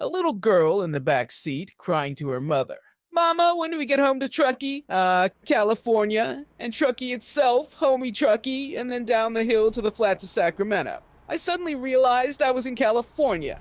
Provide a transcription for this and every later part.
A little girl in the back seat crying to her mother. Mama, when do we get home to Truckee? California. And Truckee itself, homie Truckee, and then down the hill to the flats of Sacramento. I suddenly realized I was in California.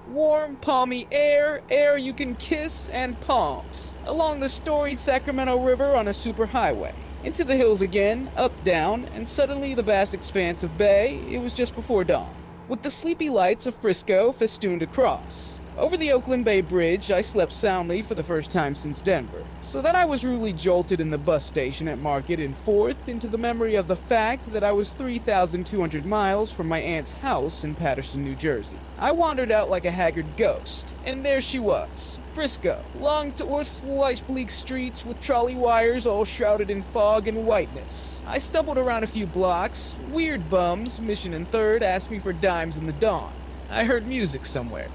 Warm, palmy air, air you can kiss, and palms. Along the storied Sacramento River on a superhighway. Into the hills again, up, down, and suddenly the vast expanse of bay. It was just before dawn, with the sleepy lights of Frisco festooned across. Over the Oakland Bay Bridge, I slept soundly for the first time since Denver, so that I was rudely jolted in the bus station at Market and forth into the memory of the fact that I was 3,200 miles from my aunt's house in Paterson, New Jersey. I wandered out like a haggard ghost, and there she was, Frisco, long tortuous, white bleak streets with trolley wires all shrouded in fog and whiteness. I stumbled around a few blocks. Weird bums, Mission and Third, asked me for dimes in the dawn. I heard music somewhere.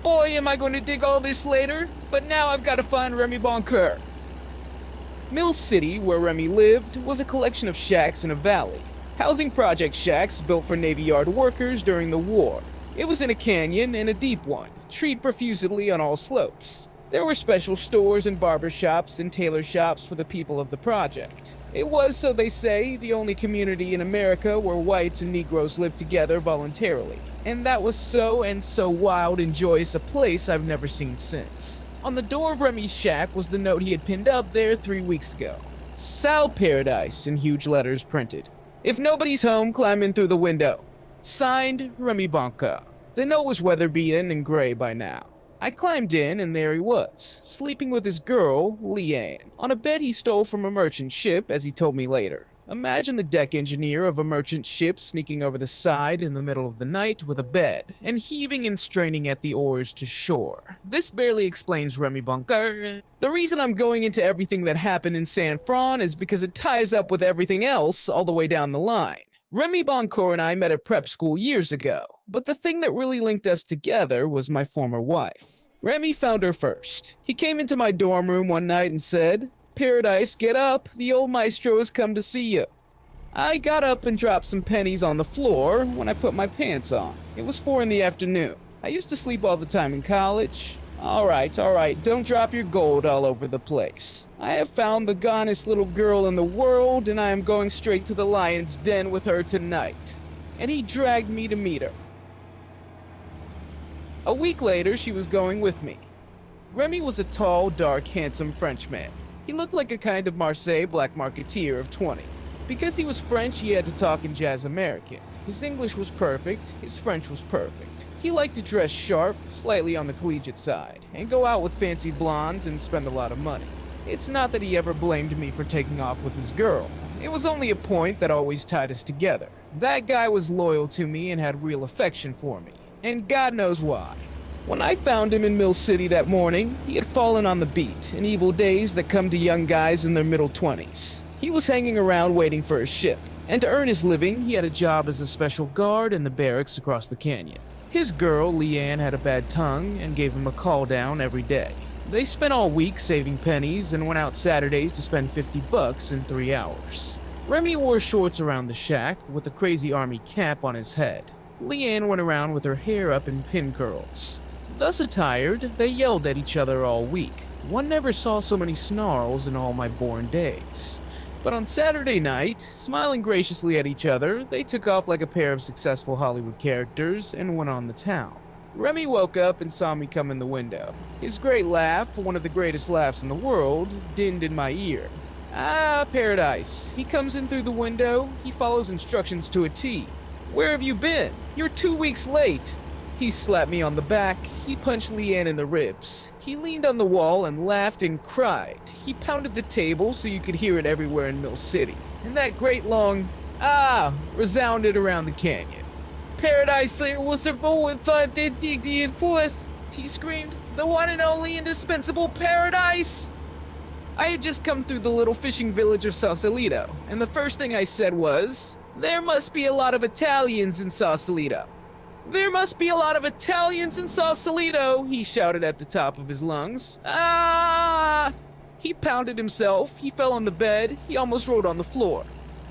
Boy, am I going to dig all this later, but now I've got to find Remy Boncoeur. Mill City, where Remy lived, was a collection of shacks in a valley. Housing project shacks built for Navy Yard workers during the war. It was in a canyon and a deep one, treed profusely on all slopes. There were special stores and barber shops and tailor shops for the people of the project. It was, so they say, the only community in America where whites and Negroes lived together voluntarily. And that was so wild and joyous a place I've never seen since. On the door of Remy's shack was the note he had pinned up there 3 weeks ago. Sal Paradise in huge letters printed. If nobody's home, climb in through the window. Signed, Remy Boncoeur. The note was weather-beaten and gray by now. I climbed in, and there he was, sleeping with his girl, Leanne, on a bed he stole from a merchant ship, as he told me later. Imagine the deck engineer of a merchant ship sneaking over the side in the middle of the night with a bed, and heaving and straining at the oars to shore. This barely explains Remy Boncoeur. The reason I'm going into everything that happened in San Fran is because it ties up with everything else all the way down the line. Remy Boncoeur and I met at prep school years ago, but the thing that really linked us together was my former wife. Remy found her first. He came into my dorm room one night and said, "Paradise, get up, the old maestro has come to see you." I got up and dropped some pennies on the floor when I put my pants on. It was 4 in the afternoon. I used to sleep all the time in college. All right, don't drop your gold all over the place. I have found the gonest little girl in the world, and I am going straight to the lion's den with her tonight. And he dragged me to meet her. A week later, she was going with me. Remy was a tall, dark, handsome Frenchman. He looked like a kind of Marseille black marketeer of 20. Because he was French, he had to talk in jazz American. His English was perfect, his French was perfect. He liked to dress sharp, slightly on the collegiate side, and go out with fancy blondes and spend a lot of money. It's not that he ever blamed me for taking off with his girl. It was only a point that always tied us together. That guy was loyal to me and had real affection for me, and God knows why. When I found him in Mill City that morning, he had fallen on the beat, in evil days that come to young guys in their middle 20s. He was hanging around waiting for his ship, and to earn his living, he had a job as a special guard in the barracks across the canyon. His girl, Leanne, had a bad tongue and gave him a call down every day. They spent all week saving pennies and went out Saturdays to spend $50 in 3 hours. Remy wore shorts around the shack with a crazy army cap on his head. Leanne went around with her hair up in pin curls. Thus attired, they yelled at each other all week. One never saw so many snarls in all my born days. But on Saturday night, smiling graciously at each other, they took off like a pair of successful Hollywood characters and went on the town. Remy woke up and saw me come in the window. His great laugh, one of the greatest laughs in the world, dinned in my ear. Ah, Paradise. He comes in through the window, he follows instructions to a T. Where have you been? You're 2 weeks late. He slapped me on the back, he punched Leanne in the ribs. He leaned on the wall and laughed and cried. He pounded the table so you could hear it everywhere in Mill City. And that great long "ah" resounded around the canyon. "Paradise, there was a bull inside the forest," he screamed. "The one and only indispensable Paradise!" I had just come through the little fishing village of Sausalito, and the first thing I said was, "There must be a lot of Italians in Sausalito." "There must be a lot of Italians in Sausalito," he shouted at the top of his lungs. "Ah!" He pounded himself, he fell on the bed, he almost rolled on the floor.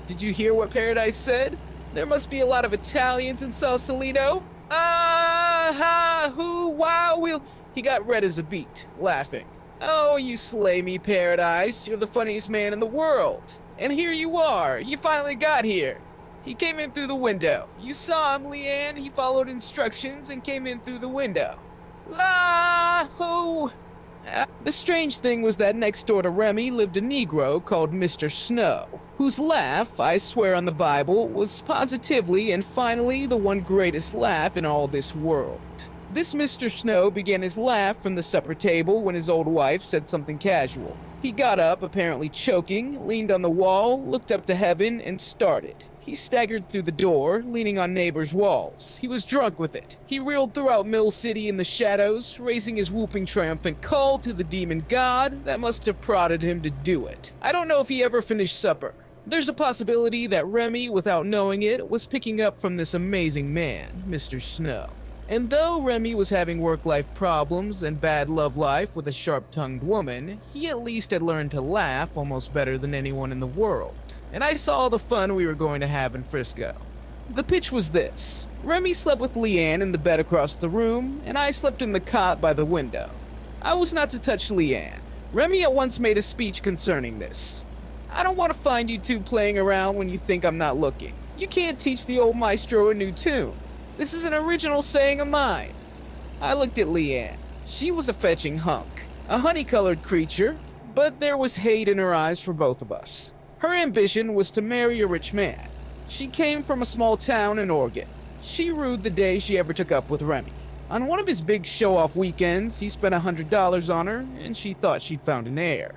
Did you hear what Paradise said? There must be a lot of Italians in Sausalito. Ah! Ha! Who? Wow! We'll... He got red as a beet, laughing. "Oh, you slay me, Paradise. You're the funniest man in the world. And here you are. You finally got here. He came in through the window. You saw him, Leanne. He followed instructions and came in through the window. Ah, who? The strange thing was that next door to Remy lived a Negro called Mr. Snow, whose laugh, I swear on the Bible, was positively and finally the one greatest laugh in all this world. This Mr. Snow began his laugh from the supper table when his old wife said something casual. He got up, apparently choking, leaned on the wall, looked up to heaven, and started. He staggered through the door, leaning on neighbors' walls. He was drunk with it. He reeled throughout Mill City in the shadows, raising his whooping triumphant call to the demon god that must have prodded him to do it. I don't know if he ever finished supper. There's a possibility that Remy, without knowing it, was picking up from this amazing man, Mr. Snow. And though Remy was having work-life problems and bad love life with a sharp-tongued woman, he at least had learned to laugh almost better than anyone in the world. And I saw the fun we were going to have in Frisco. The pitch was this. Remy slept with Leanne in the bed across the room, and I slept in the cot by the window. I was not to touch Leanne. Remy at once made a speech concerning this. I don't want to find you two playing around when you think I'm not looking. You can't teach the old maestro a new tune. This is an original saying of mine. I looked at Leanne. She was a fetching hunk, a honey-colored creature, but there was hate in her eyes for both of us. Her ambition was to marry a rich man. She came from a small town in Oregon. She rued the day she ever took up with Remy. On one of his big show-off weekends, he spent $100 on her, and she thought she'd found an heir.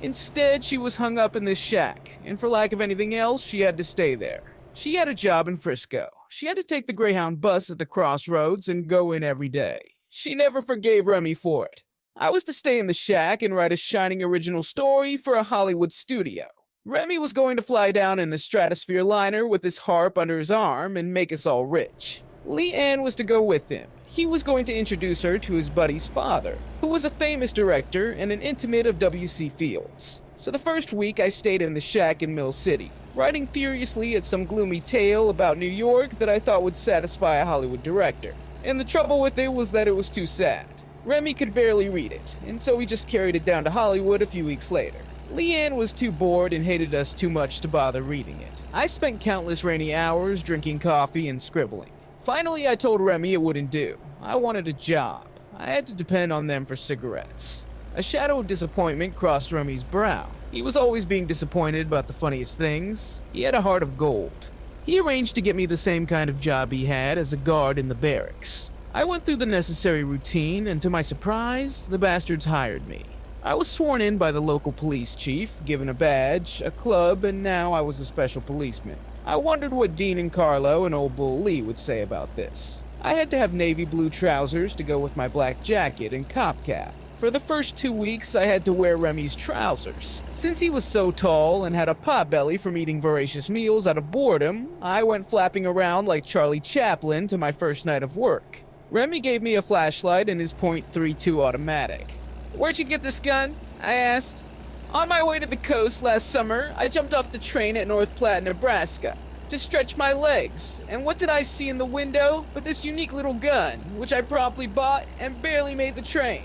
Instead, she was hung up in this shack, and for lack of anything else, she had to stay there. She had a job in Frisco. She had to take the Greyhound bus at the crossroads and go in every day. She never forgave Remy for it. I was to stay in the shack and write a shining original story for a Hollywood studio. Remy was going to fly down in a stratosphere liner with his harp under his arm and make us all rich. Leanne was to go with him. He was going to introduce her to his buddy's father, who was a famous director and an intimate of W.C. Fields. So the first week I stayed in the shack in Mill City, writing furiously at some gloomy tale about New York that I thought would satisfy a Hollywood director. And the trouble with it was that it was too sad. Remy could barely read it, and so we just carried it down to Hollywood a few weeks later. Leanne was too bored and hated us too much to bother reading it. I spent countless rainy hours drinking coffee and scribbling. Finally, I told Remy it wouldn't do. I wanted a job. I had to depend on them for cigarettes. A shadow of disappointment crossed Remy's brow. He was always being disappointed about the funniest things. He had a heart of gold. He arranged to get me the same kind of job he had as a guard in the barracks. I went through the necessary routine, and to my surprise, the bastards hired me. I was sworn in by the local police chief, given a badge, a club, and now I was a special policeman. I wondered what Dean and Carlo and old Bull Lee would say about this. I had to have navy blue trousers to go with my black jacket and cop cap. For the first 2 weeks, I had to wear Remy's trousers. Since he was so tall and had a potbelly from eating voracious meals out of boredom, I went flapping around like Charlie Chaplin to my first night of work. Remy gave me a flashlight and his .32 automatic. "Where'd you get this gun?" I asked. "On my way to the coast last summer, I jumped off the train at North Platte, Nebraska, to stretch my legs, and what did I see in the window but this unique little gun, which I promptly bought and barely made the train.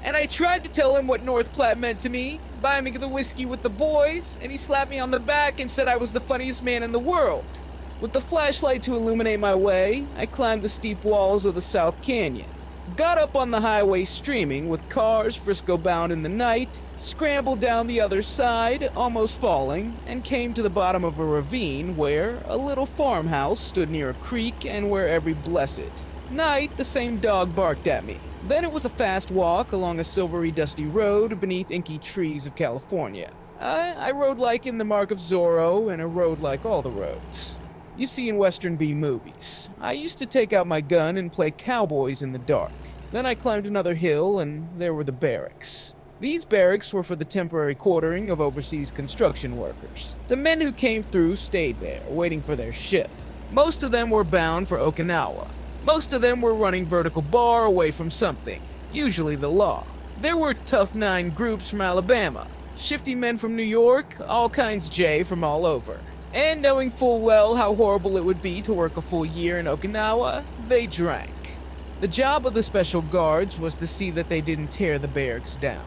And I tried to tell him what North Platte meant to me, buy me the whiskey with the boys, and he slapped me on the back and said I was the funniest man in the world. With the flashlight to illuminate my way, I climbed the steep walls of the South Canyon. Got up on the highway streaming with cars Frisco bound in the night, scrambled down the other side, almost falling, and came to the bottom of a ravine where a little farmhouse stood near a creek and where every blessed night the same dog barked at me. Then it was a fast walk along a silvery dusty road beneath inky trees of California. I rode like in the Mark of Zorro, and I rode like all the roads you see in Western B movies. I used to take out my gun and play cowboys in the dark. Then I climbed another hill, and there were the barracks. These barracks were for the temporary quartering of overseas construction workers. The men who came through stayed there, waiting for their ship. Most of them were bound for Okinawa. Most of them were running vertical bar away from something, usually the law. There were tough 9 groups from Alabama, shifty men from New York, all kinds J from all over. And knowing full well how horrible it would be to work a full year in Okinawa, they drank. The job of the special guards was to see that they didn't tear the barracks down.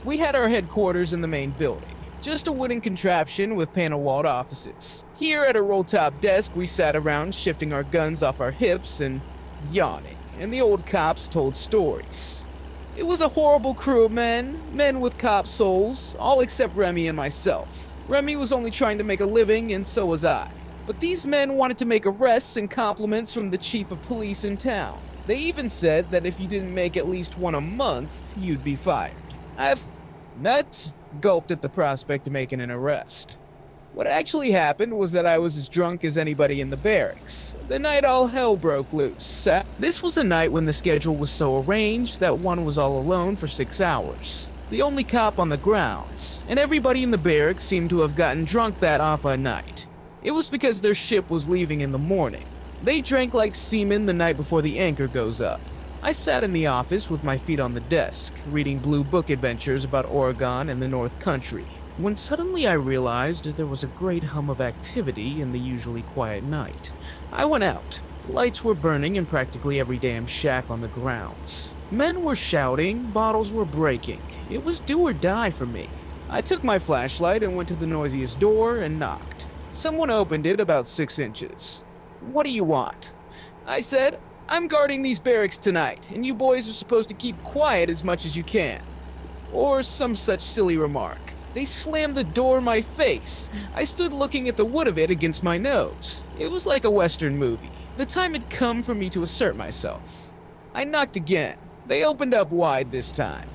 We had our headquarters in the main building, just a wooden contraption with panel-walled offices. Here at a roll-top desk, we sat around shifting our guns off our hips and yawning. and the old cops told stories. It was a horrible crew of men with cop souls, all except Remy and myself. Remy was only trying to make a living, and so was I. But these men wanted to make arrests and compliments from the chief of police in town. They even said that if you didn't make at least one a month, you'd be fired. Nuts gulped at the prospect of making an arrest. What actually happened was that I was as drunk as anybody in the barracks, the night all hell broke loose. This was a night when the schedule was so arranged that one was all alone for 6 hours, the only cop on the grounds, and everybody in the barracks seemed to have gotten drunk that off a night. It was because their ship was leaving in the morning. They drank like seamen the night before the anchor goes up. I sat in the office with my feet on the desk, reading blue book adventures about Oregon and the North Country, when suddenly I realized there was a great hum of activity in the usually quiet night. I went out. Lights were burning in practically every damn shack on the grounds. Men were shouting, bottles were breaking. It was do or die for me. I took my flashlight and went to the noisiest door and knocked. Someone opened it about 6 inches. "What do you want?" I said. "I'm guarding these barracks tonight, and you boys are supposed to keep quiet as much as you can." Or some such silly remark. They slammed the door in my face. I stood looking at the wood of it against my nose. It was like a Western movie. The time had come for me to assert myself. I knocked again. They opened up wide this time.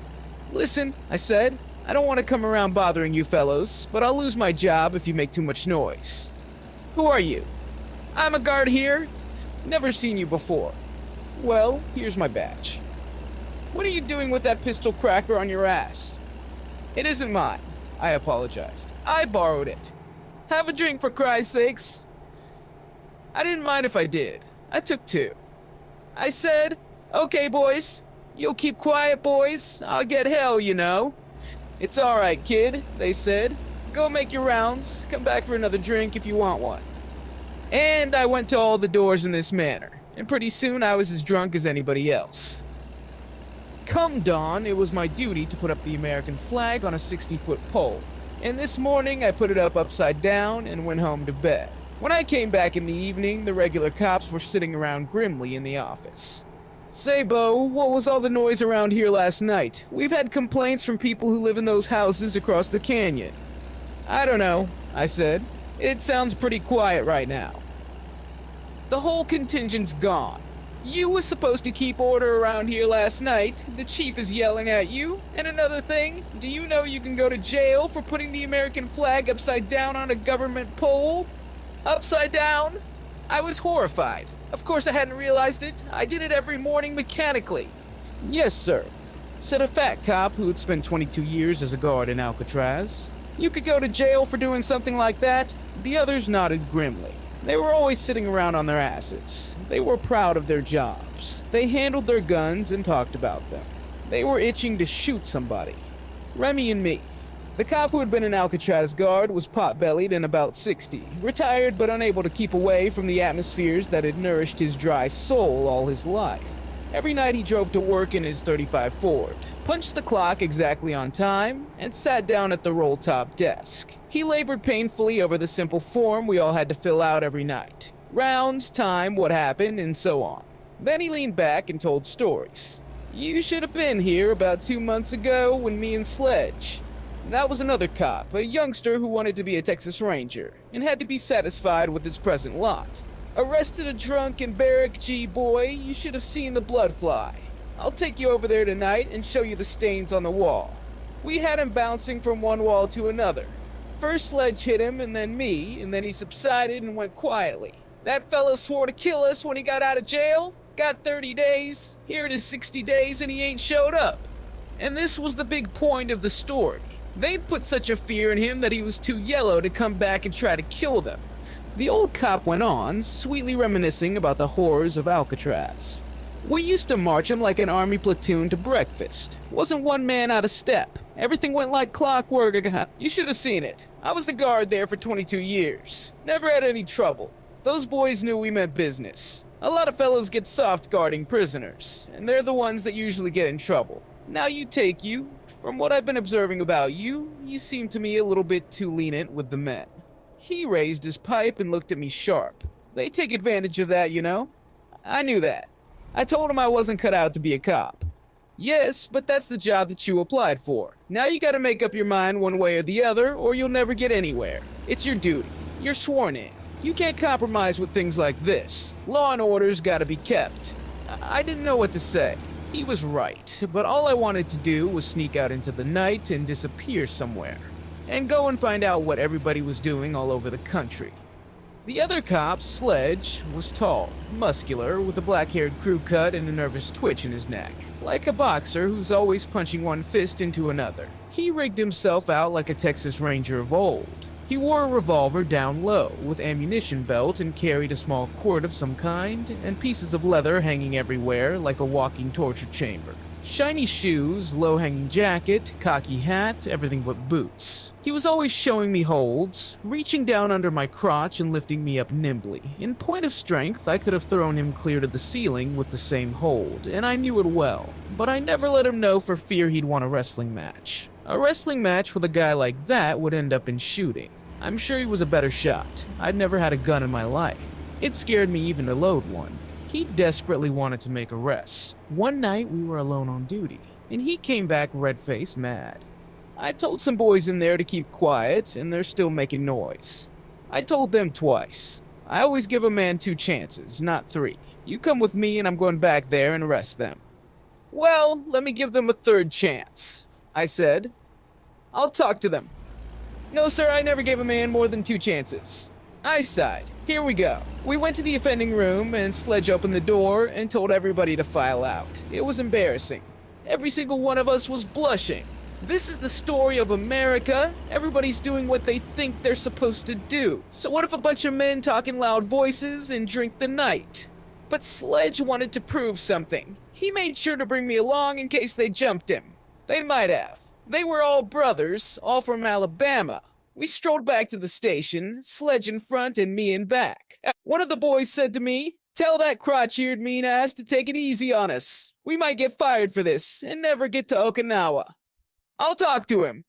"Listen," I said, "I don't want to come around bothering you fellows, but I'll lose my job if you make too much noise." "Who are you?" "I'm a guard here." "Never seen you before." "Well, here's my badge." "What are you doing with that pistol cracker on your ass?" "It isn't mine," I apologized. "I borrowed it." "Have a drink for Christ's sakes." I didn't mind if I did. I took 2. I said, "Okay, boys. You'll keep quiet, boys. I'll get hell, you know." "It's all right, kid," they said. "Go make your rounds. Come back for another drink if you want one." And I went to all the doors in this manner, and pretty soon I was as drunk as anybody else. Come dawn, it was my duty to put up the American flag on a 60-foot pole, and this morning I put it up upside down and went home to bed. When I came back in the evening, the regular cops were sitting around grimly in the office. "Say, Bo, what was all the noise around here last night? We've had complaints from people who live in those houses across the canyon." "I don't know," I said. "It sounds pretty quiet right now." "The whole contingent's gone. You was supposed to keep order around here last night. The chief is yelling at you. And another thing, do you know you can go to jail for putting the American flag upside down on a government pole?" "Upside down?" I was horrified. Of course I hadn't realized it. I did it every morning mechanically. "Yes, sir," said a fat cop who had spent 22 years as a guard in Alcatraz. "You could go to jail for doing something like that." The others nodded grimly. They were always sitting around on their asses. They were proud of their jobs. They handled their guns and talked about them. They were itching to shoot somebody. Remy and me. The cop who had been an Alcatraz guard was pot-bellied and about 60, retired but unable to keep away from the atmospheres that had nourished his dry soul all his life. Every night he drove to work in his 35 Ford, punched the clock exactly on time, and sat down at the roll-top desk. He labored painfully over the simple form we all had to fill out every night. Rounds, time, what happened, and so on. Then he leaned back and told stories. "You should have been here about 2 months ago when me and Sledge." That was another cop, a youngster who wanted to be a Texas Ranger, and had to be satisfied with his present lot. "Arrested a drunken barrack G boy, you should have seen the blood fly. I'll take you over there tonight and show you the stains on the wall." We had him bouncing from one wall to another. First Sledge hit him, and then me, and then he subsided and went quietly. "That fellow swore to kill us when he got out of jail. Got 30 days. Here it is 60 days and he ain't showed up." And this was the big point of the story. They'd put such a fear in him that he was too yellow to come back and try to kill them. The old cop went on, sweetly reminiscing about the horrors of Alcatraz. "We used to march him like an army platoon to breakfast. Wasn't one man out of step. Everything went like clockwork. You should have seen it. I was a guard there for 22 years. Never had any trouble. Those boys knew we meant business. A lot of fellows get soft guarding prisoners, and they're the ones that usually get in trouble. Now from what I've been observing about you, you seem to me a little bit too lenient with the men." He raised his pipe and looked at me sharp. "They take advantage of that, you know." "I knew that." I told him I wasn't cut out to be a cop. Yes, but that's the job that you applied for. Now you gotta make up your mind one way or the other, or you'll never get anywhere. It's your duty. You're sworn in. You can't compromise with things like this. Law and order's gotta be kept. I didn't know what to say. He was right, but all I wanted to do was sneak out into the night and disappear somewhere, and go and find out what everybody was doing all over the country. The other cop, Sledge, was tall, muscular, with a black-haired crew cut and a nervous twitch in his neck, like a boxer who's always punching one fist into another. He rigged himself out like a Texas Ranger of old. He wore a revolver down low, with ammunition belt, and carried a small quirt of some kind, and pieces of leather hanging everywhere like a walking torture chamber. Shiny shoes, low-hanging jacket, cocky hat, everything but boots. He was always showing me holds, reaching down under my crotch and lifting me up nimbly. In point of strength, I could have thrown him clear to the ceiling with the same hold, and I knew it well, but I never let him know for fear he'd want a wrestling match. A wrestling match with a guy like that would end up in shooting. I'm sure he was a better shot. I'd never had a gun in my life. It scared me even to load one. He desperately wanted to make arrests. One night we were alone on duty, and he came back red-faced mad. I told some boys in there to keep quiet, and they're still making noise. I told them twice. I always give a man 2 chances, not 3. You come with me and I'm going back there and arrest them. Well, let me give them a 3rd chance, I said. I'll talk to them. No, sir, I never gave a man more than 2 chances. I sighed. Here we go. We went to the offending room, and Sledge opened the door and told everybody to file out. It was embarrassing. Every single one of us was blushing. This is the story of America. Everybody's doing what they think they're supposed to do. So what if a bunch of men talk in loud voices and drink the night? But Sledge wanted to prove something. He made sure to bring me along in case they jumped him. They might have. They were all brothers, all from Alabama. We strolled back to the station, Sledge in front and me in back. One of the boys said to me, "Tell that crotch-eared mean ass to take it easy on us. We might get fired for this and never get to Okinawa." I'll talk to him.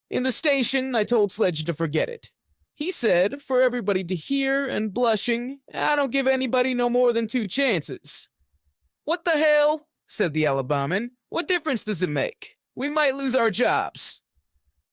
In the station, I told Sledge to forget it. He said, for everybody to hear and blushing, I don't give anybody no more than 2 chances. What the hell? Said the Alabaman. What difference does it make? We might lose our jobs.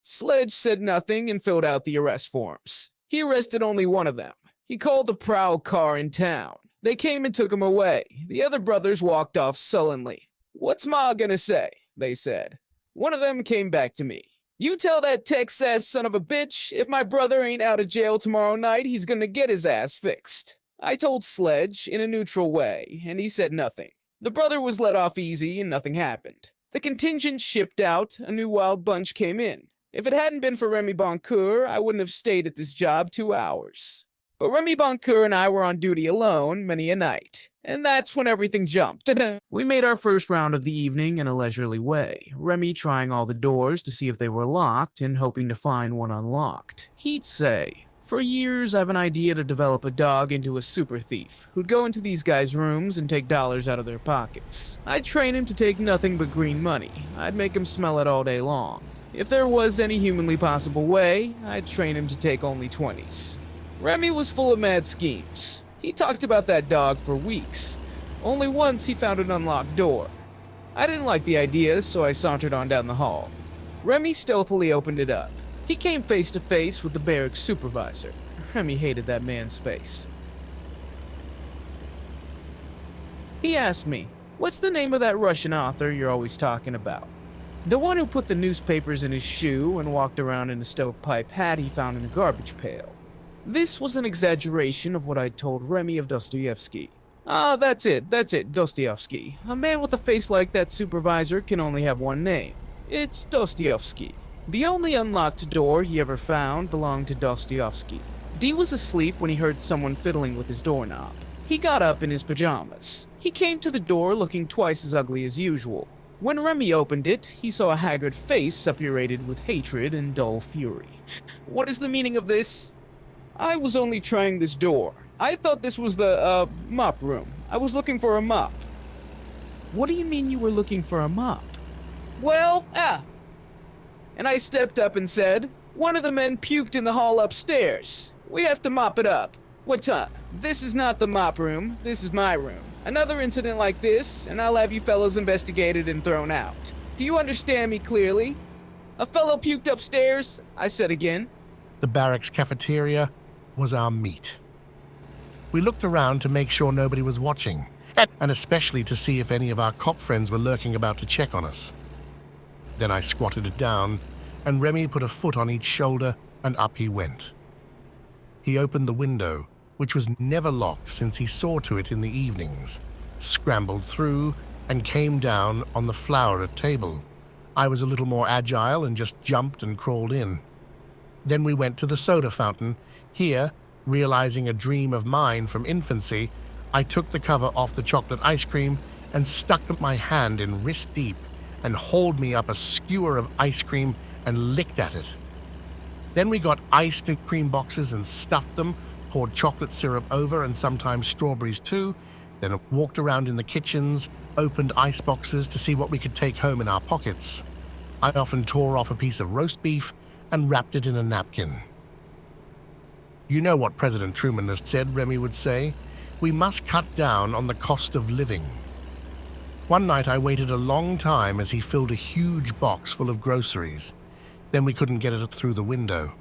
Sledge said nothing and filled out the arrest forms. He arrested only one of them. He called the prowl car in town. They came and took him away. The other brothers walked off sullenly. What's Ma gonna say? They said. One of them came back to me. You tell that Texas son of a bitch, if my brother ain't out of jail tomorrow night, he's gonna get his ass fixed. I told Sledge in a neutral way, and he said nothing. The brother was let off easy and nothing happened. The contingent shipped out, a new wild bunch came in. If it hadn't been for Remy Boncoeur, I wouldn't have stayed at this job 2 hours. But Remy Boncoeur and I were on duty alone many a night. And that's when everything jumped. We made our first round of the evening in a leisurely way, Remy trying all the doors to see if they were locked and hoping to find one unlocked. He'd say, for years I've an idea to develop a dog into a super thief, who'd go into these guys' rooms and take dollars out of their pockets. I'd train him to take nothing but green money. I'd make him smell it all day long. If there was any humanly possible way, I'd train him to take only 20s. Remy was full of mad schemes. He talked about that dog for weeks. Only once he found an unlocked door. I didn't like the idea, so I sauntered on down the hall. Remy stealthily opened it up. He came face to face with the barracks supervisor. Remy hated that man's face. He asked me, "What's the name of that Russian author you're always talking about?" The one who put the newspapers in his shoe and walked around in a stovepipe hat he found in a garbage pail. This was an exaggeration of what I'd told Remy of Dostoevsky. That's it, Dostoevsky. A man with a face like that supervisor can only have one name. It's Dostoevsky. The only unlocked door he ever found belonged to Dostoevsky. D was asleep when he heard someone fiddling with his doorknob. He got up in his pajamas. He came to the door looking twice as ugly as usual. When Remy opened it, he saw a haggard face suppurated with hatred and dull fury. What is the meaning of this? I was only trying this door. I thought this was the, mop room. I was looking for a mop. What do you mean you were looking for a mop? Well, And I stepped up and said, one of the men puked in the hall upstairs. We have to mop it up. What time? This is not the mop room. This is my room. Another incident like this, and I'll have you fellows investigated and thrown out. Do you understand me clearly? A fellow puked upstairs, I said again. The barracks cafeteria was our meat. We looked around to make sure nobody was watching, and especially to see if any of our cop friends were lurking about to check on us. Then I squatted it down, and Remy put a foot on each shoulder, and up he went. He opened the window, which was never locked since he saw to it in the evenings, scrambled through, and came down on the flower table. I was a little more agile and just jumped and crawled in. Then we went to the soda fountain. Here, realizing a dream of mine from infancy, I took the cover off the chocolate ice cream and stuck my hand in wrist deep and hauled me up a skewer of ice cream and licked at it. Then we got iced cream boxes and stuffed them, poured chocolate syrup over and sometimes strawberries too, then walked around in the kitchens, opened ice boxes to see what we could take home in our pockets. I often tore off a piece of roast beef and wrapped it in a napkin. You know what President Truman has said, Remy would say. We must cut down on the cost of living. One night I waited a long time as he filled a huge box full of groceries. Then we couldn't get it through the window.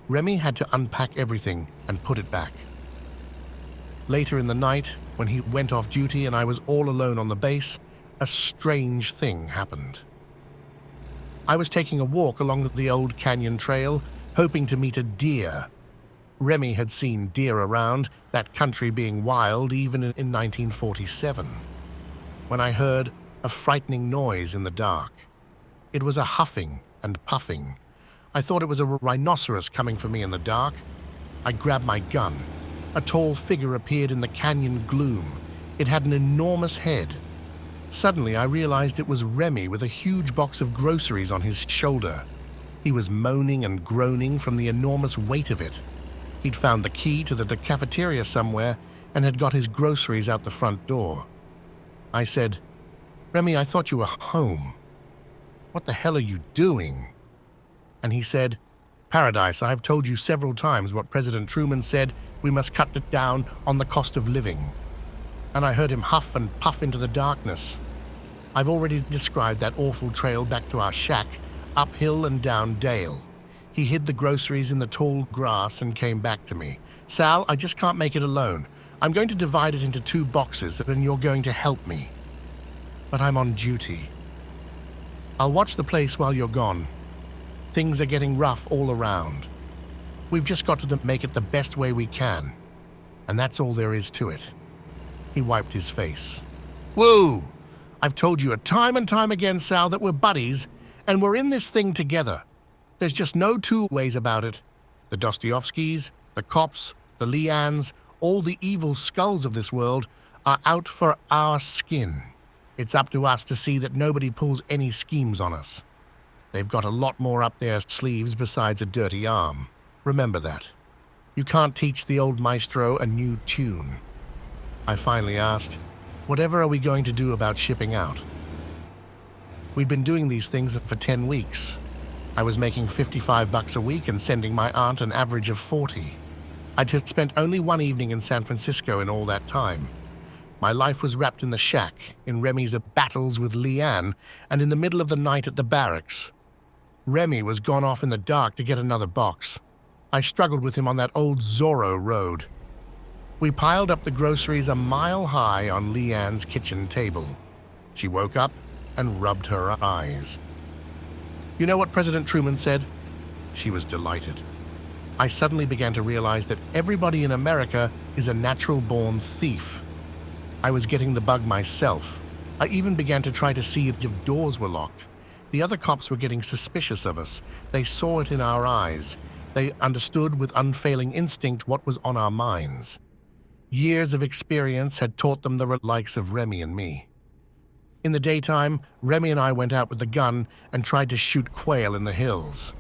Remy had to unpack everything and put it back. Later in the night, when he went off duty and I was all alone on the base, a strange thing happened. I was taking a walk along the old canyon trail, hoping to meet a deer. Remy had seen deer around, that country being wild even in 1947. When I heard a frightening noise in the dark. It was a huffing and puffing. I thought it was a rhinoceros coming for me in the dark. I grabbed my gun. A tall figure appeared in the canyon gloom. It had an enormous head. Suddenly, I realized it was Remy with a huge box of groceries on his shoulder. He was moaning and groaning from the enormous weight of it. He'd found the key to the cafeteria somewhere and had got his groceries out the front door. I said, "Remy, I thought you were home. What the hell are you doing?" And he said, "Paradise, I've told you several times what President Truman said, we must cut it down on the cost of living." And I heard him huff and puff into the darkness. I've already described that awful trail back to our shack, uphill and down dale. He hid the groceries in the tall grass and came back to me. "Sal, I just can't make it alone. I'm going to divide it into 2 boxes and you're going to help me. But I'm on duty. I'll watch the place while you're gone. Things are getting rough all around. We've just got to make it the best way we can. And that's all there is to it." He wiped his face. "Whoa! I've told you time and time again, Sal, that we're buddies, and we're in this thing together. There's just no 2 ways about it. The Dostoevskys, the cops, the Leannes, all the evil skulls of this world are out for our skin. It's up to us to see that nobody pulls any schemes on us. They've got a lot more up their sleeves besides a dirty arm. Remember that. You can't teach the old maestro a new tune." I finally asked, "Whatever are we going to do about shipping out?" We'd been doing these things for 10 weeks. I was making $55 a week and sending my aunt an average of 40. I'd spent only one evening in San Francisco in all that time. My life was wrapped in the shack, in Remy's battles with Leanne, and in the middle of the night at the barracks. Remy was gone off in the dark to get another box. I struggled with him on that old Zorro road. We piled up the groceries a mile high on Leanne's kitchen table. She woke up and rubbed her eyes. "You know what President Truman said?" She was delighted. I suddenly began to realize that everybody in America is a natural-born thief. I was getting the bug myself. I even began to try to see if doors were locked. The other cops were getting suspicious of us. They saw it in our eyes. They understood with unfailing instinct what was on our minds. Years of experience had taught them the likes of Remy and me. In the daytime, Remy and I went out with the gun and tried to shoot quail in the hills.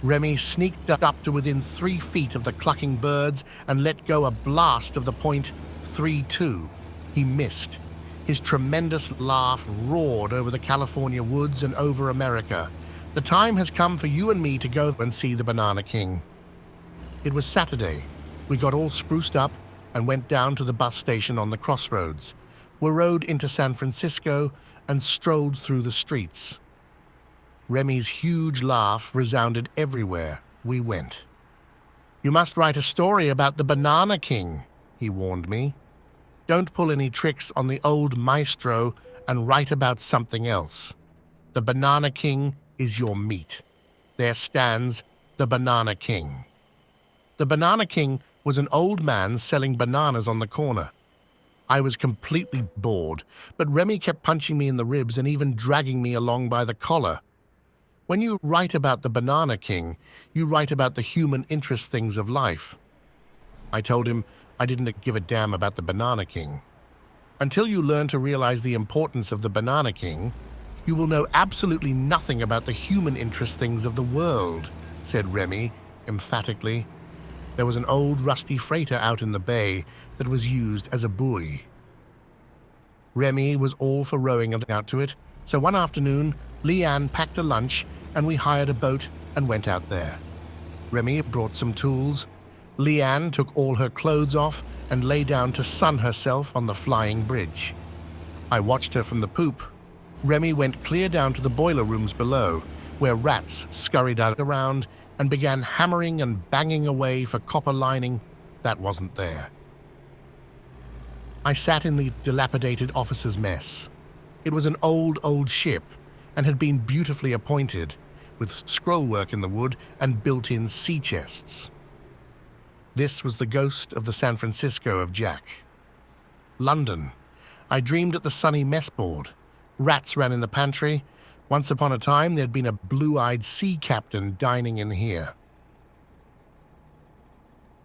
Remy sneaked up to within 3 feet of the clucking birds and let go a blast of the .32. He missed. His tremendous laugh roared over the California woods and over America. "The time has come for you and me to go and see the Banana King." It was Saturday. We got all spruced up and went down to the bus station on the crossroads. We rode into San Francisco and strolled through the streets. Remy's huge laugh resounded everywhere we went. "You must write a story about the Banana King," he warned me. "Don't pull any tricks on the old maestro and write about something else. The Banana King is your meat. There stands the Banana King." The Banana King was an old man selling bananas on the corner. I was completely bored, but Remy kept punching me in the ribs and even dragging me along by the collar. When you write about the Banana King, you write about the human interest things of life. I told him I didn't give a damn about the Banana King. "Until you learn to realize the importance of the Banana King, you will know absolutely nothing about the human interest things of the world," said Remy emphatically. There was an old rusty freighter out in the bay that was used as a buoy. Remy was all for rowing out to it, so one afternoon, Leanne packed a lunch and we hired a boat and went out there. Remy brought some tools. Leanne took all her clothes off and lay down to sun herself on the flying bridge. I watched her from the poop. Remy went clear down to the boiler rooms below, where rats scurried around and began hammering and banging away for copper lining that wasn't there. I sat in the dilapidated officer's mess. It was an old ship and had been beautifully appointed, with scrollwork in the wood and built-in sea chests. This was the ghost of the San Francisco of Jack. London. I dreamed at the sunny mess board. Rats ran in the pantry. Once upon a time, there'd been a blue-eyed sea captain dining in here.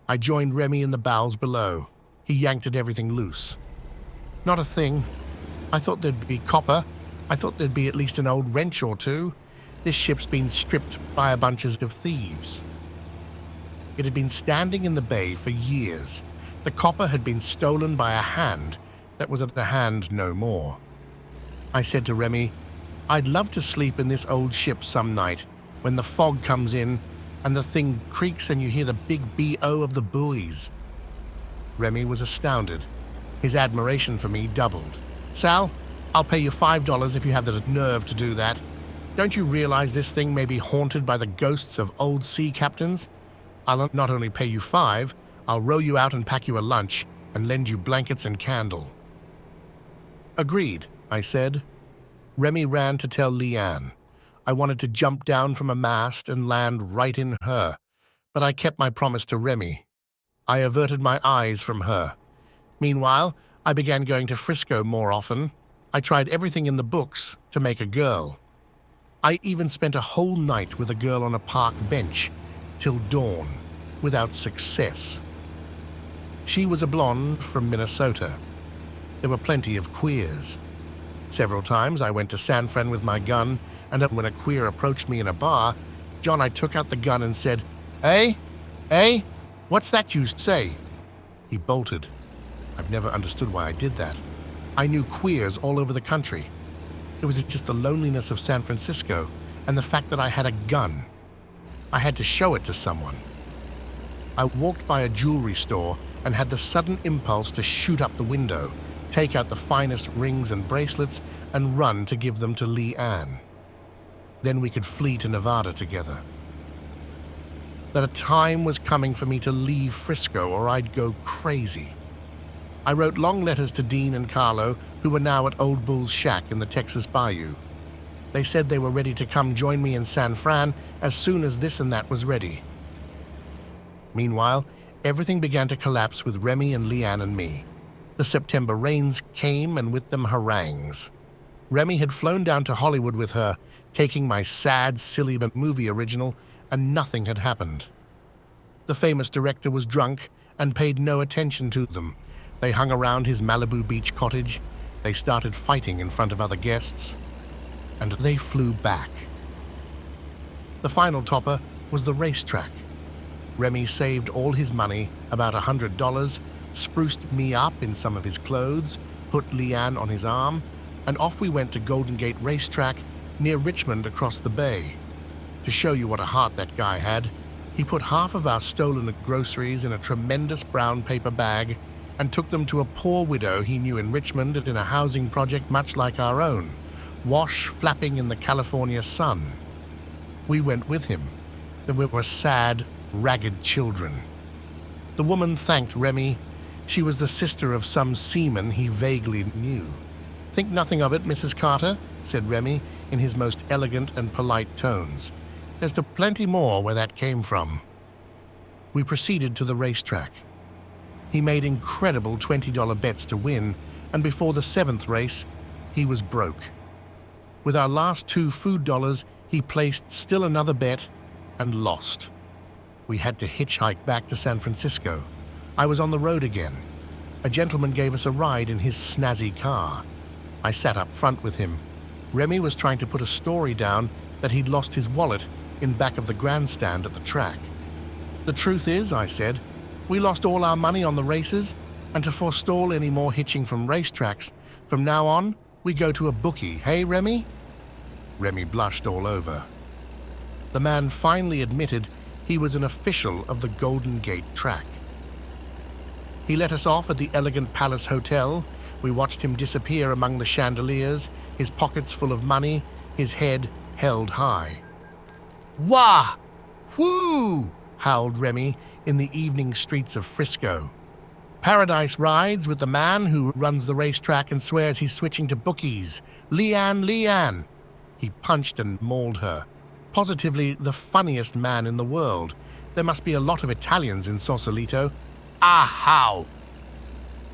I joined Remy in the bowels below. He yanked at everything loose. Not a thing. I thought there'd be copper. I thought there'd be at least an old wrench or two. This ship's been stripped by a bunch of thieves. It had been standing in the bay for years. The copper had been stolen by a hand that was at a hand no more. I said to Remy, "I'd love to sleep in this old ship some night when the fog comes in and the thing creaks and you hear the big B.O. of the buoys." Remy was astounded. His admiration for me doubled. "Sal, I'll pay you $5 if you have the nerve to do that. Don't you realize this thing may be haunted by the ghosts of old sea captains? I'll not only pay you $5, I'll row you out and pack you a lunch and lend you blankets and candle." "Agreed," I said. Remy ran to tell Leanne. I wanted to jump down from a mast and land right in her, but I kept my promise to Remy. I averted my eyes from her. Meanwhile, I began going to Frisco more often. I tried everything in the books to make a girl. I even spent a whole night with a girl on a park bench till dawn, without success. She was a blonde from Minnesota. There were plenty of queers. Several times I went to San Fran with my gun, and when a queer approached me in a bar, John, I took out the gun and said, "Hey? Hey? What's that you say?" He bolted. I've never understood why I did that. I knew queers all over the country. It was just the loneliness of San Francisco and the fact that I had a gun. I had to show it to someone. I walked by a jewelry store and had the sudden impulse to shoot up the window, take out the finest rings and bracelets, and run to give them to Leanne. Then we could flee to Nevada together. That a time was coming for me to leave Frisco or I'd go crazy. I wrote long letters to Dean and Carlo, who were now at Old Bull's shack in the Texas Bayou. They said they were ready to come join me in San Fran as soon as this and that was ready. Meanwhile, everything began to collapse with Remy and Leanne and me. The September rains came, and with them harangues. Remy had flown down to Hollywood with her, taking my sad, silly movie original, and nothing had happened. The famous director was drunk and paid no attention to them. They hung around his Malibu beach cottage. They started fighting in front of other guests, and they flew back. The final topper was the racetrack. Remy saved all his money, about $100, spruced me up in some of his clothes, put Leanne on his arm, and off we went to Golden Gate Racetrack near Richmond across the bay. To show you what a heart that guy had, he put half of our stolen groceries in a tremendous brown paper bag and took them to a poor widow he knew in Richmond in a housing project much like our own, wash flapping in the California sun. We went with him. We were sad, ragged children. The woman thanked Remy. She was the sister of some seaman he vaguely knew. "Think nothing of it, Mrs. Carter," said Remy in his most elegant and polite tones. "There's plenty more where that came from." We proceeded to the racetrack. He made incredible $20 bets to win, and before the 7th race, he was broke. With our last 2 food dollars, he placed still another bet and lost. We had to hitchhike back to San Francisco. I was on the road again. A gentleman gave us a ride in his snazzy car. I sat up front with him. Remy was trying to put a story down that he'd lost his wallet in back of the grandstand at the track. "The truth is," I said, "we lost all our money on the races, and to forestall any more hitching from racetracks, from now on, we go to a bookie, hey, Remy?" Remy blushed all over. The man finally admitted he was an official of the Golden Gate track. He let us off at the elegant Palace Hotel. We watched him disappear among the chandeliers, his pockets full of money, his head held high. "Wah! Whoo!" howled Remy in the evening streets of Frisco. "Paradise rides with the man who runs the racetrack and swears he's switching to bookies. Leanne, Leanne!" He punched and mauled her. Positively the funniest man in the world. There must be a lot of Italians in Sausalito. "Ah, how!"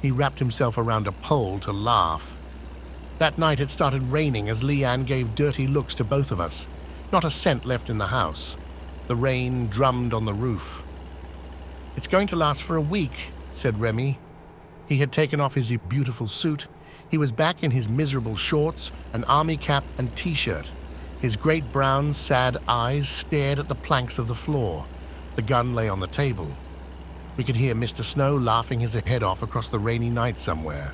He wrapped himself around a pole to laugh. That night it started raining as Leanne gave dirty looks to both of us. Not a cent left in the house. The rain drummed on the roof. "It's going to last for a week," said Remy. He had taken off his beautiful suit. He was back in his miserable shorts, an army cap and t-shirt. His great brown, sad eyes stared at the planks of the floor. The gun lay on the table. We could hear Mr. Snow laughing his head off across the rainy night somewhere.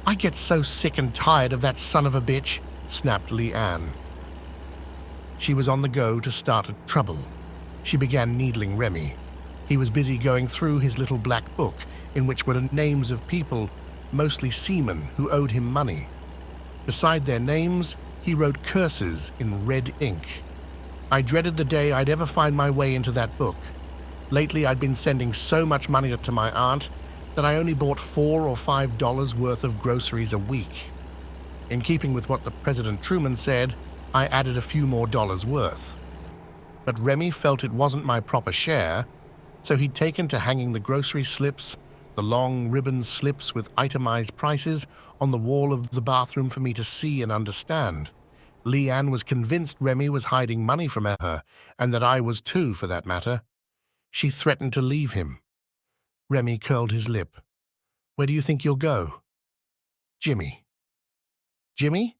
"I get so sick and tired of that son of a bitch," snapped Leanne. She was on the go to start a trouble. She began needling Remy. He was busy going through his little black book, in which were the names of people, mostly seamen, who owed him money. Beside their names, he wrote curses in red ink. I dreaded the day I'd ever find my way into that book. Lately, I'd been sending so much money to my aunt that I only bought $4 or $5 worth of groceries a week. In keeping with what the President Truman said, I added a few more dollars worth. But Remy felt it wasn't my proper share, so he'd taken to hanging the grocery slips, the long ribbon slips with itemized prices, on the wall of the bathroom for me to see and understand. Leanne was convinced Remy was hiding money from her, and that I was too, for that matter. She threatened to leave him. Remy curled his lip. "Where do you think you'll go?" "Jimmy." "Jimmy?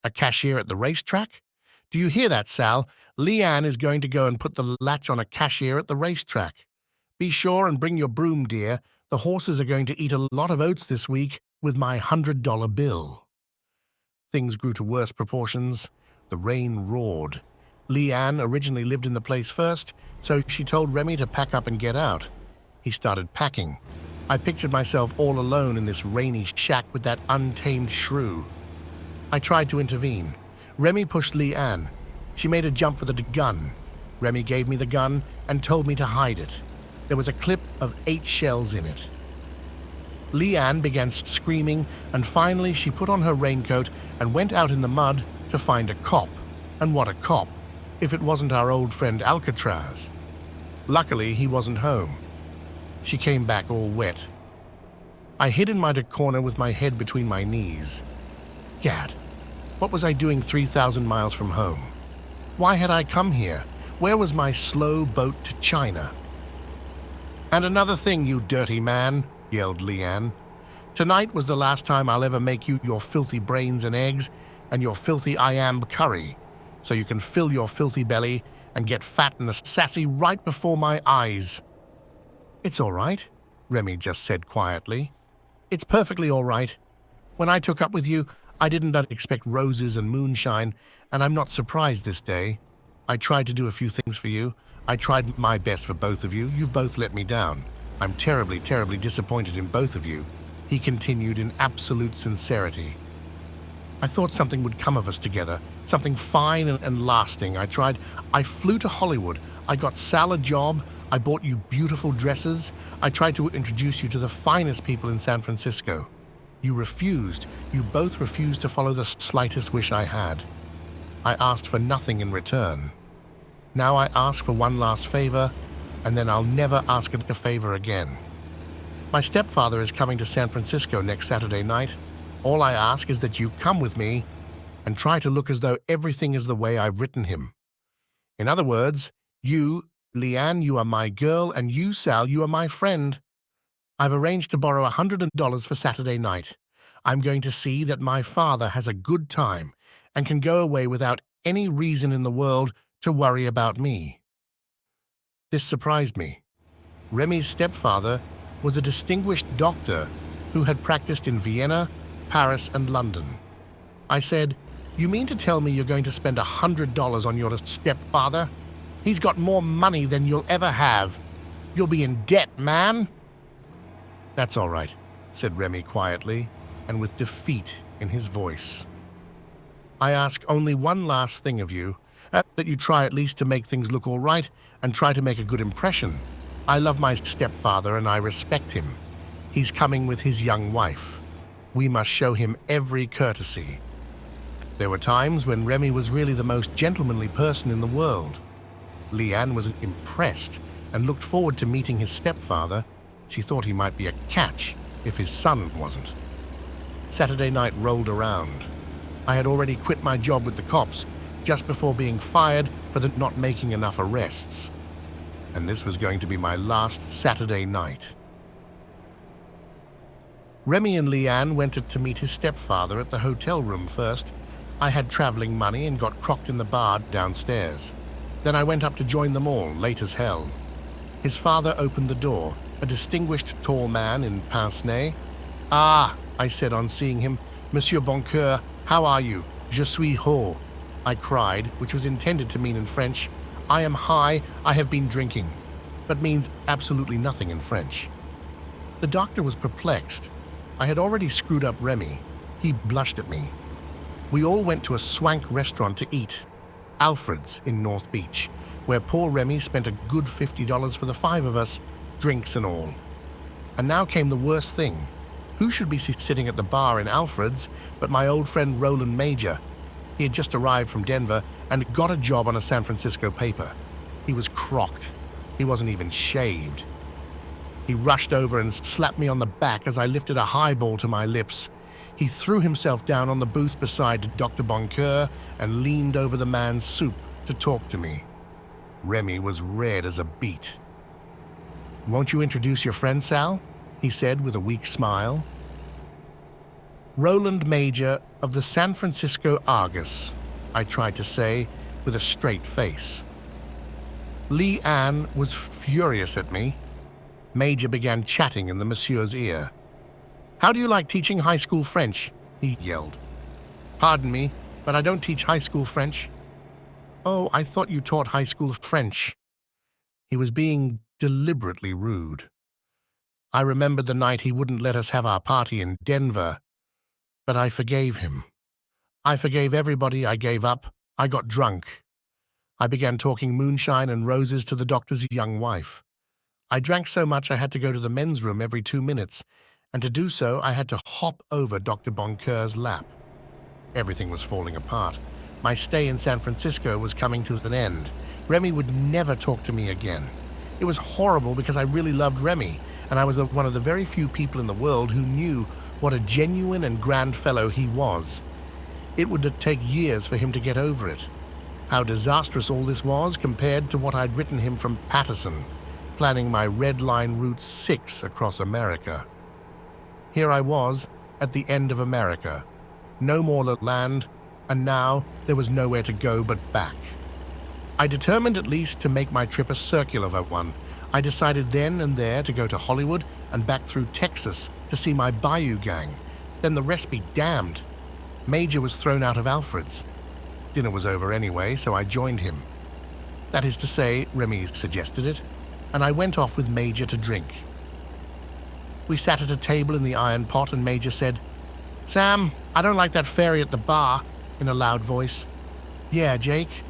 A cashier at the racetrack? Do you hear that, Sal? Leanne is going to go and put the latch on a cashier at the racetrack. Be sure and bring your broom, dear. The horses are going to eat a lot of oats this week with my $100 bill." Things grew to worse proportions. The rain roared. Leanne originally lived in the place first, so she told Remy to pack up and get out. He started packing. I pictured myself all alone in this rainy shack with that untamed shrew. I tried to intervene. Remy pushed Leanne. She made a jump for the gun. Remy gave me the gun and told me to hide it. There was a clip of 8 shells in it. Leanne began screaming, and finally she put on her raincoat and went out in the mud to find a cop. And what a cop, if it wasn't our old friend Alcatraz. Luckily, he wasn't home. She came back all wet. I hid in my corner with my head between my knees. Gad, what was I doing 3,000 miles from home? Why had I come here? Where was my slow boat to China? "And another thing, you dirty man," yelled Leanne. "Tonight was the last time I'll ever make you your filthy brains and eggs and your filthy I-am curry, so you can fill your filthy belly and get fat and sassy right before my eyes." "It's all right," Remy just said quietly. "It's perfectly all right. When I took up with you, I didn't expect roses and moonshine, and I'm not surprised this day. I tried to do a few things for you. I tried my best for both of you. You've both let me down. I'm terribly, terribly disappointed in both of you," he continued in absolute sincerity. "I thought something would come of us together, something fine and lasting. I flew to Hollywood. I got Sal a job. I bought you beautiful dresses. I tried to introduce you to the finest people in San Francisco. You refused. You both refused to follow the slightest wish I had. I asked for nothing in return. Now I ask for one last favor, and then I'll never ask a favor again. My stepfather is coming to San Francisco next Saturday night. All I ask is that you come with me and try to look as though everything is the way I've written him. In other words, you, Leanne, you are my girl, and you, Sal, you are my friend. I've arranged to borrow $100 for Saturday night. I'm going to see that my father has a good time and can go away without any reason in the world to worry about me." This surprised me. Remy's stepfather was a distinguished doctor who had practiced in Vienna, Paris, and London. I said, "You mean to tell me you're going to spend $100 on your stepfather? He's got more money than you'll ever have. You'll be in debt, man." "That's all right," said Remy quietly and with defeat in his voice. "I ask only one last thing of you, that you try at least to make things look all right and try to make a good impression. I love my stepfather and I respect him. He's coming with his young wife. We must show him every courtesy." There were times when Remy was really the most gentlemanly person in the world. Leanne was impressed and looked forward to meeting his stepfather. She thought he might be a catch if his son wasn't. Saturday night rolled around. I had already quit my job with the cops just before being fired for not making enough arrests. And this was going to be my last Saturday night. Remy and Leanne went to meet his stepfather at the hotel room first. I had traveling money and got crocked in the bar downstairs. Then I went up to join them all, late as hell. His father opened the door, a distinguished tall man in pince-nez. "Ah," I said on seeing him, "Monsieur Boncoeur, how are you? Je suis haut." I cried, which was intended to mean in French, "I am high, I have been drinking," but means absolutely nothing in French. The doctor was perplexed. I had already screwed up Remy. He blushed at me. We all went to a swank restaurant to eat, Alfred's in North Beach, where poor Remy spent a good $50 for the 5 of us, drinks and all. And now came the worst thing. Who should be sitting at the bar in Alfred's but my old friend Roland Major? He had just arrived from Denver and got a job on a San Francisco paper. He was crocked. He wasn't even shaved. He rushed over and slapped me on the back as I lifted a highball to my lips. He threw himself down on the booth beside Dr. Boncoeur and leaned over the man's soup to talk to me. Remy was red as a beet. "Won't you introduce your friend, Sal?" he said with a weak smile. "Roland Major of the San Francisco Argus," I tried to say with a straight face. Leanne was furious at me. Major began chatting in the monsieur's ear. "How do you like teaching high school French?" he yelled. "Pardon me, but I don't teach high school French." "Oh, I thought you taught high school French." He was being deliberately rude. I remembered the night he wouldn't let us have our party in Denver, but I forgave him. I forgave everybody. I gave up. I got drunk. I began talking moonshine and roses to the doctor's young wife. I drank so much I had to go to the men's room every 2 minutes, and to do so I had to hop over Dr. Boncoeur's lap. Everything was falling apart. My stay in San Francisco was coming to an end. Remy would never talk to me again. It was horrible because I really loved Remy, and I was one of the very few people in the world who knew what a genuine and grand fellow he was. It would take years for him to get over it. How disastrous all this was compared to what I'd written him from Patterson, planning my Red Line Route 6 across America. Here I was, at the end of America. No more land, and now there was nowhere to go but back. I determined at least to make my trip a circular one. I decided then and there to go to Hollywood and back through Texas to see my Bayou gang. Then the rest be damned. Major was thrown out of Alfred's. Dinner was over anyway, so I joined him. That is to say, Remy suggested it, and I went off with Major to drink. We sat at a table in the iron pot and Major said, "Sam, I don't like that fairy at the bar," in a loud voice. "Yeah, Jake,"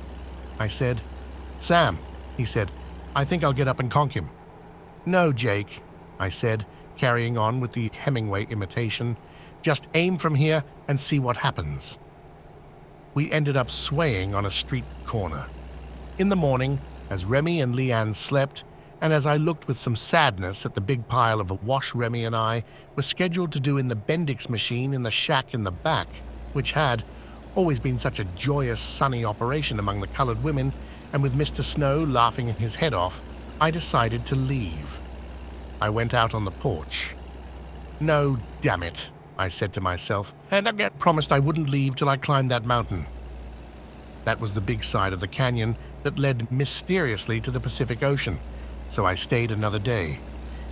I said. "Sam," he said, "I think I'll get up and conk him." "No, Jake," I said, carrying on with the Hemingway imitation. "Just aim from here and see what happens." We ended up swaying on a street corner. In the morning, as Remy and Leanne slept, and as I looked with some sadness at the big pile of a wash Remy and I were scheduled to do in the Bendix machine in the shack in the back, which had always been such a joyous, sunny operation among the colored women, and with Mr. Snow laughing his head off, I decided to leave. I went out on the porch. "No, damn it," I said to myself, and I promised I wouldn't leave till I climbed that mountain. That was the big side of the canyon that led mysteriously to the Pacific Ocean, so I stayed another day.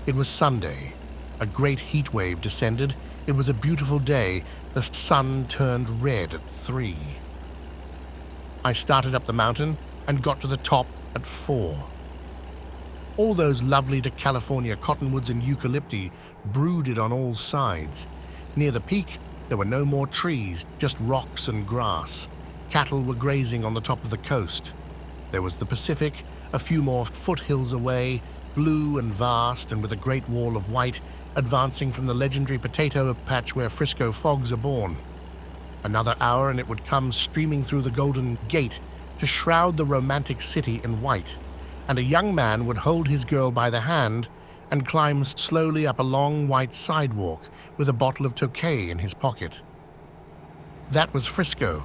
It was Sunday. A great heat wave descended. It was a beautiful day. The sun turned red at 3. I started up the mountain and got to the top at 4. All those lovely California cottonwoods and eucalypti brooded on all sides. Near the peak, there were no more trees, just rocks and grass. Cattle were grazing on the top of the coast. There was the Pacific, a few more foothills away, blue and vast, and with a great wall of white advancing from the legendary potato patch where Frisco fogs are born. Another hour and it would come streaming through the Golden Gate to shroud the romantic city in white, and a young man would hold his girl by the hand and climb slowly up a long white sidewalk with a bottle of Tokay in his pocket. That was Frisco,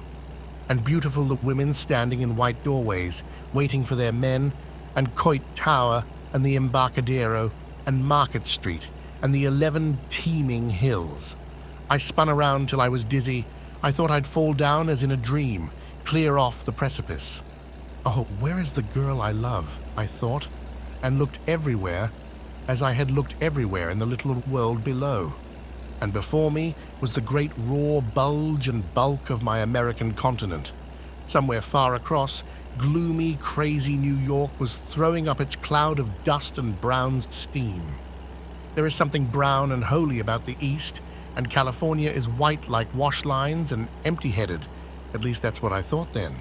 and beautiful the women standing in white doorways, waiting for their men, and Coit Tower, and the Embarcadero, and Market Street, and the 11 teeming hills. I spun around till I was dizzy. I thought I'd fall down as in a dream, clear off the precipice. Oh, where is the girl I love? I thought, and looked everywhere, as I had looked everywhere in the little world below. And before me was the great raw bulge and bulk of my American continent. Somewhere far across, gloomy, crazy New York was throwing up its cloud of dust and brown steam. There is something brown and holy about the East, and California is white like wash lines and empty-headed. At least that's what I thought then.